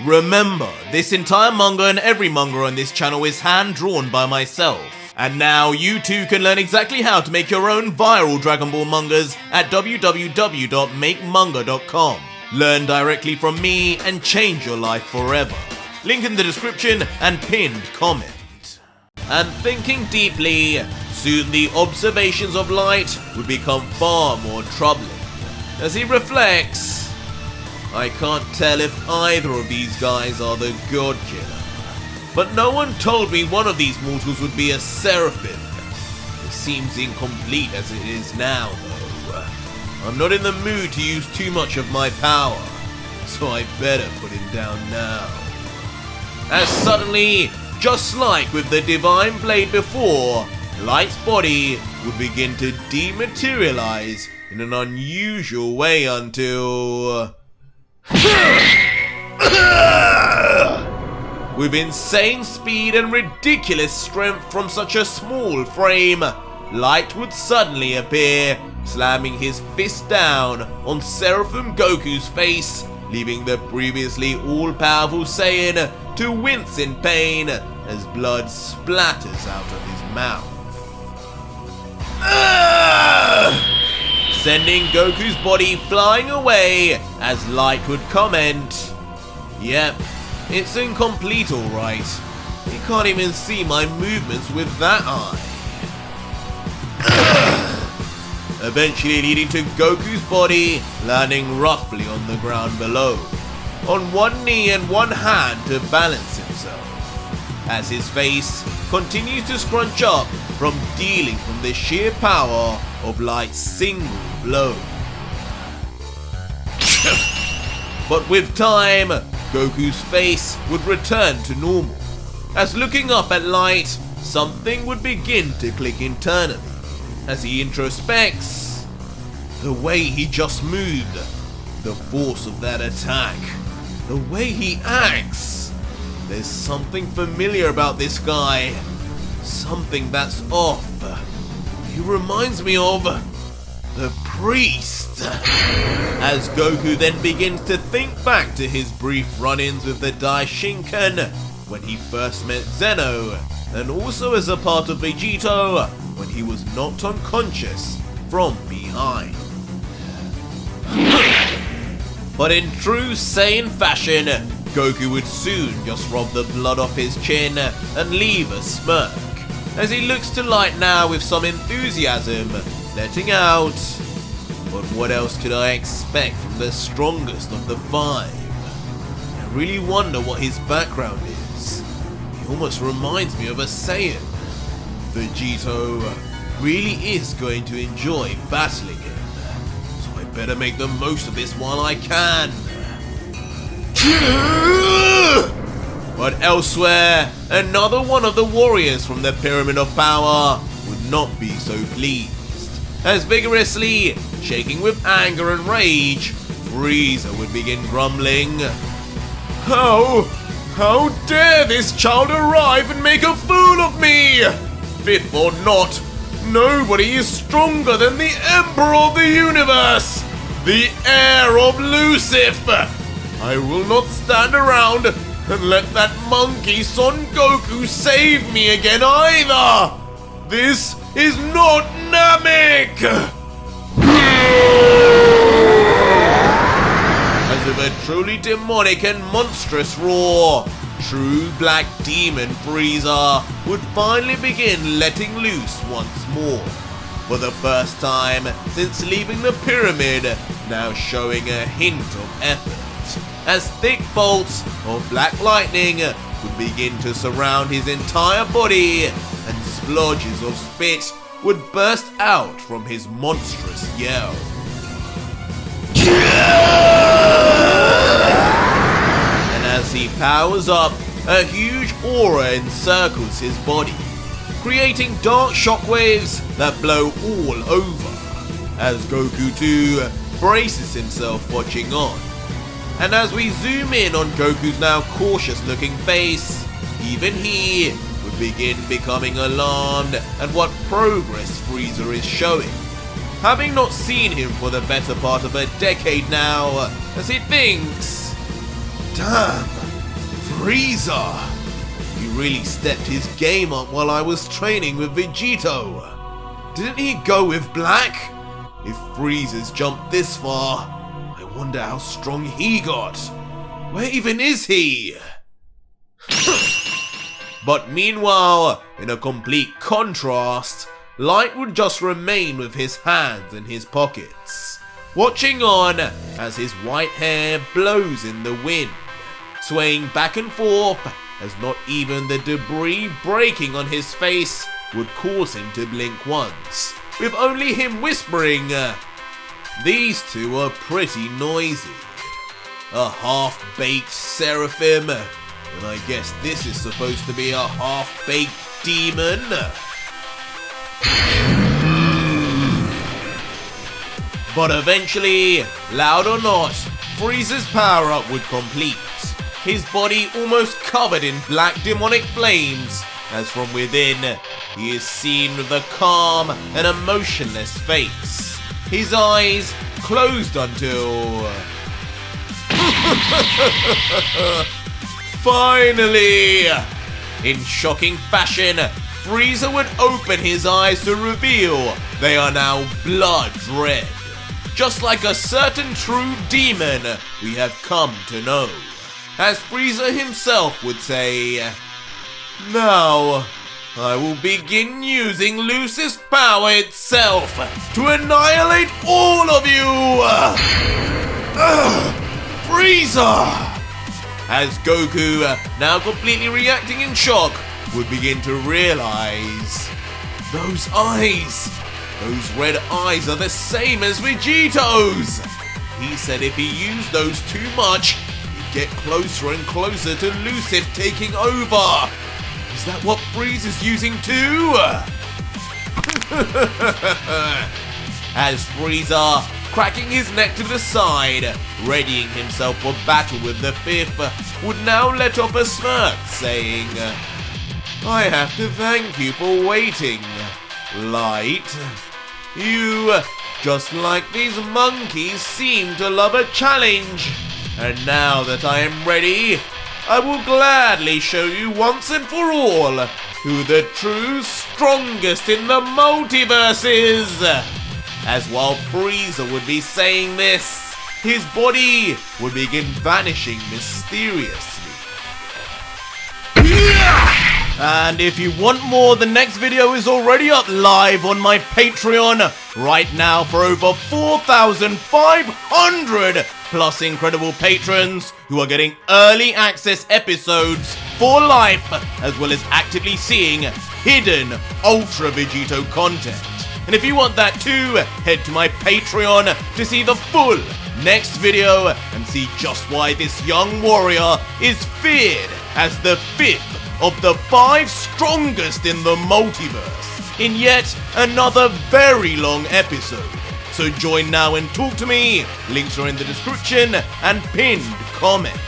Remember, this entire manga and every manga on this channel is hand-drawn by myself. And now you too can learn exactly how to make your own viral Dragon Ball mangas at www.makemanga.com. Learn directly from me and change your life forever. Link in the description and pinned comment. And thinking deeply, soon the observations of Light would become far more troubling. As he reflects, I can't tell if either of these guys are the God Killer. But no one told me one of these mortals would be a Seraphim. It seems incomplete as it is now, though. I'm not in the mood to use too much of my power, so I better put him down now. As suddenly, just like with the Divine Blade before, Light's body would begin to dematerialize in an unusual way until... With insane speed and ridiculous strength from such a small frame, Light would suddenly appear, slamming his fist down on Seraphim Goku's face, leaving the previously all-powerful Saiyan to wince in pain as blood splatters out of his mouth. Sending Goku's body flying away as Light would comment, "Yep, it's incomplete alright. You can't even see my movements with that eye." Eventually leading to Goku's body landing roughly on the ground below, on one knee and one hand to balance himself, as his face continues to scrunch up from dealing from the sheer power of Light's single blow. But with time, Goku's face would return to normal, as looking up at Light, something would begin to click internally. As he introspects, the way he just moved, the force of that attack, the way he acts, there's something familiar about this guy, something that's off. He reminds me of the priest. As Goku then begins to think back to his brief run-ins with the Daishinkan when he first met Zeno, and also as a part of Vegito when he was knocked unconscious from behind. But in true Saiyan fashion, Goku would soon just rub the blood off his chin and leave a smirk, as he looks to Light now with some enthusiasm, letting out, "But what else could I expect from the strongest of the five? I really wonder what his background is. He almost reminds me of a Saiyan. Vegito really is going to enjoy battling him, so I better make the most of this while I can." But elsewhere, another one of the warriors from the Pyramid of Power would not be so pleased, as vigorously, shaking with anger and rage, Frieza would begin grumbling, How dare this child arrive and make a fool of me? Fit or not, nobody is stronger than the Emperor of the Universe, the heir of Lucifer. I will not stand around and let that monkey Son Goku save me again either. This is not Namek! As with a truly demonic and monstrous roar, true black demon Frieza would finally begin letting loose once more, for the first time since leaving the pyramid, now showing a hint of effort, as thick bolts of black lightning would begin to surround his entire body, and splodges of spit would burst out from his monstrous yell. And as he powers up, a huge aura encircles his body, creating dark shockwaves that blow all over, as Goku too braces himself watching on. And as we zoom in on Goku's now cautious looking face, even he would begin becoming alarmed at what progress Frieza is showing, having not seen him for the better part of a decade now, as he thinks, Damn! Frieza! He really stepped his game up while I was training with Vegito. Didn't he go with black? If Frieza's jumped this far, I wonder how strong he got. Where even is he? But meanwhile, in a complete contrast, Light would just remain with his hands in his pockets, watching on as his white hair blows in the wind, swaying back and forth as not even the debris breaking on his face would cause him to blink once, with only him whispering, "These two are pretty noisy." A half-baked Seraphim, and I guess this is supposed to be a half-baked demon. But eventually, loud or not, Frieza's power-up would complete, his body almost covered in black demonic flames, as from within, he is seen with a calm and emotionless face, his eyes closed until... Finally! In shocking fashion, Frieza would open his eyes to reveal they are now blood red, just like a certain true demon we have come to know. As Frieza himself would say, "Now, I will begin using Lucis power itself to annihilate all of you! Frieza!" As Goku, now completely reacting in shock, would begin to realize those red eyes are the same as Vegito's. He said if he used those too much, he'd get closer and closer to Lucif taking over. Is that what Frieza's using too? As Frieza, cracking his neck to the side, readying himself for battle with the Fifth, would now let off a smirk, saying, "I have to thank you for waiting, Light. You, just like these monkeys, seem to love a challenge. And now that I am ready, I will gladly show you once and for all who the true strongest in the multiverse is." As while Frieza would be saying this, his body would begin vanishing mysteriously. And if you want more, the next video is already up live on my Patreon right now for over 4,500 plus incredible patrons who are getting early access episodes for life, as well as actively seeing hidden Ultra Vegito content. And if you want that too, head to my Patreon to see the full next video and see just why this young warrior is feared as the 5th of the 5 strongest in the multiverse in yet another very long episode. So join now and talk to me. Links are in the description and pinned comment.